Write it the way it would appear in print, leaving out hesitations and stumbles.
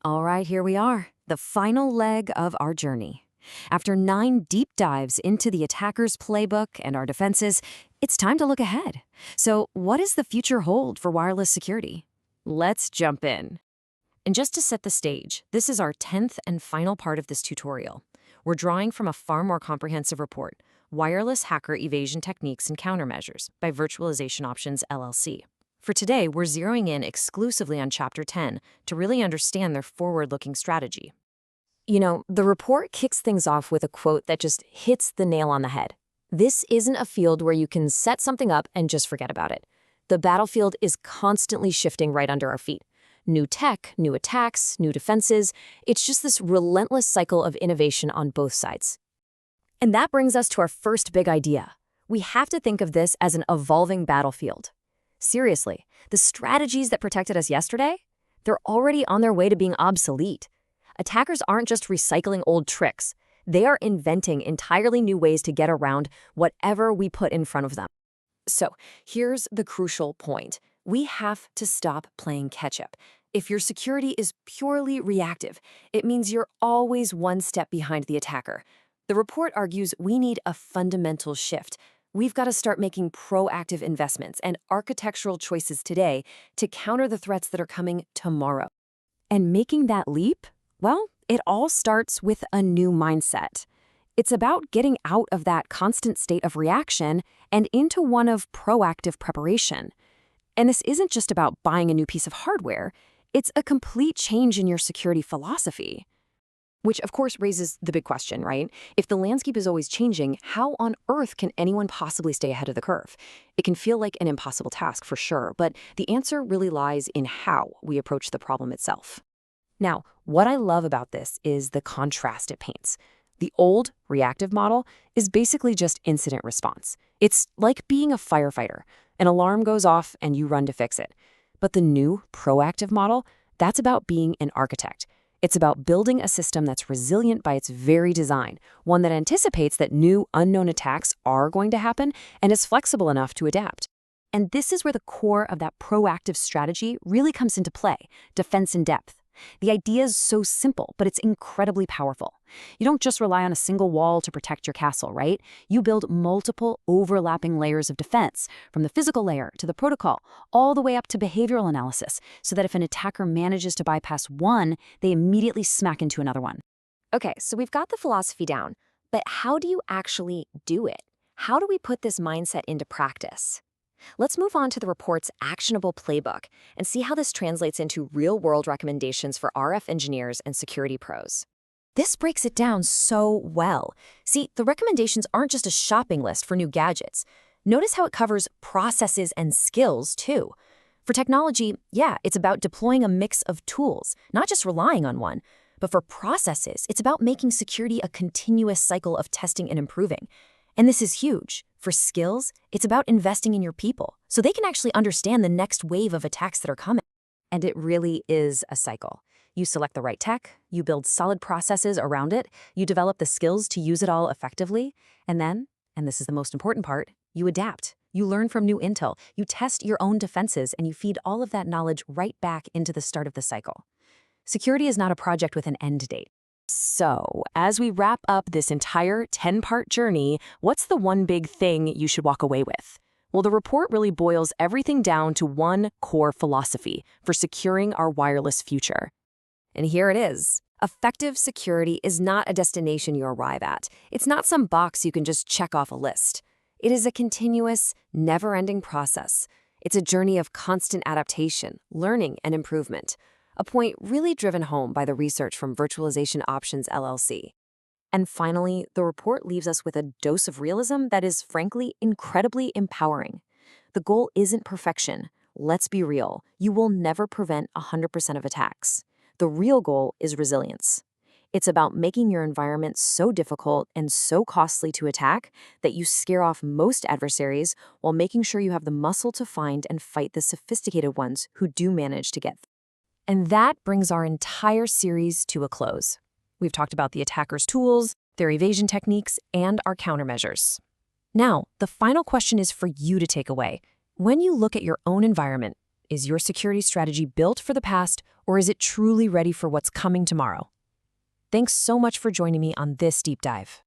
All right, here we are, the final leg of our journey. After 9 deep dives into the attacker's playbook and our defenses, it's time to look ahead. So, what does the future hold for wireless security? Let's jump in. And just to set the stage, this is our 10th and final part of this tutorial. We're drawing from a far more comprehensive report, Wireless Hacker Evasion Techniques and Countermeasures by Virtualization Options LLC. For today, we're zeroing in exclusively on Chapter 10 to really understand their forward-looking strategy. You know, the report kicks things off with a quote that just hits the nail on the head. This isn't a field where you can set something up and just forget about it. The battlefield is constantly shifting right under our feet. New tech, new attacks, new defenses. It's just this relentless cycle of innovation on both sides. And that brings us to our first big idea. We have to think of this as an evolving battlefield. Seriously, the strategies that protected us yesterday, they're already on their way to being obsolete. Attackers aren't just recycling old tricks. They are inventing entirely new ways to get around whatever we put in front of them. So here's the crucial point. We have to stop playing catch-up. If your security is purely reactive, it means you're always one step behind the attacker. The report argues we need a fundamental shift. We've got to start making proactive investments and architectural choices today to counter the threats that are coming tomorrow. And making that leap? Well, it all starts with a new mindset. It's about getting out of that constant state of reaction and into one of proactive preparation. And this isn't just about buying a new piece of hardware. It's a complete change in your security philosophy. Which, of course, raises the big question, right? If the landscape is always changing, how on earth can anyone possibly stay ahead of the curve? It can feel like an impossible task for sure, but the answer really lies in how we approach the problem itself. Now, what I love about this is the contrast it paints. The old, reactive model is basically just incident response. It's like being a firefighter. An alarm goes off and you run to fix it. But the new, proactive model, that's about being an architect. It's about building a system that's resilient by its very design, one that anticipates that new, unknown attacks are going to happen and is flexible enough to adapt. And this is where the core of that proactive strategy really comes into play, defense in depth. The idea is so simple, but it's incredibly powerful. You don't just rely on a single wall to protect your castle, right? You build multiple overlapping layers of defense, from the physical layer to the protocol, all the way up to behavioral analysis, so that if an attacker manages to bypass one, they immediately smack into another one. Okay, so we've got the philosophy down, but how do you actually do it? How do we put this mindset into practice? Let's move on to the report's actionable playbook and see how this translates into real-world recommendations for RF engineers and security pros. This breaks it down so well. See, the recommendations aren't just a shopping list for new gadgets. Notice how it covers processes and skills, too. For technology, yeah, it's about deploying a mix of tools, not just relying on one. But for processes, it's about making security a continuous cycle of testing and improving. And this is huge. For skills, it's about investing in your people so they can actually understand the next wave of attacks that are coming. And it really is a cycle. You select the right tech, you build solid processes around it, you develop the skills to use it all effectively, and then, and this is the most important part, you adapt. You learn from new intel, you test your own defenses, and you feed all of that knowledge right back into the start of the cycle. Security is not a project with an end date. So, as we wrap up this entire 10-part journey, what's the one big thing you should walk away with? Well, the report really boils everything down to one core philosophy for securing our wireless future. And here it is. Effective security is not a destination you arrive at. It's not some box you can just check off a list. It is a continuous, never-ending process. It's a journey of constant adaptation, learning, and improvement. A point really driven home by the research from Virtualization Options LLC. And finally, the report leaves us with a dose of realism that is, frankly, incredibly empowering. The goal isn't perfection. Let's be real. You will never prevent 100% of attacks. The real goal is resilience. It's about making your environment so difficult and so costly to attack that you scare off most adversaries while making sure you have the muscle to find and fight the sophisticated ones who do manage to get through. And that brings our entire series to a close. We've talked about the attacker's tools, their evasion techniques, and our countermeasures. Now, the final question is for you to take away. When you look at your own environment, Is your security strategy built for the past, or is it truly ready for what's coming tomorrow? Thanks so much for joining me on this deep dive.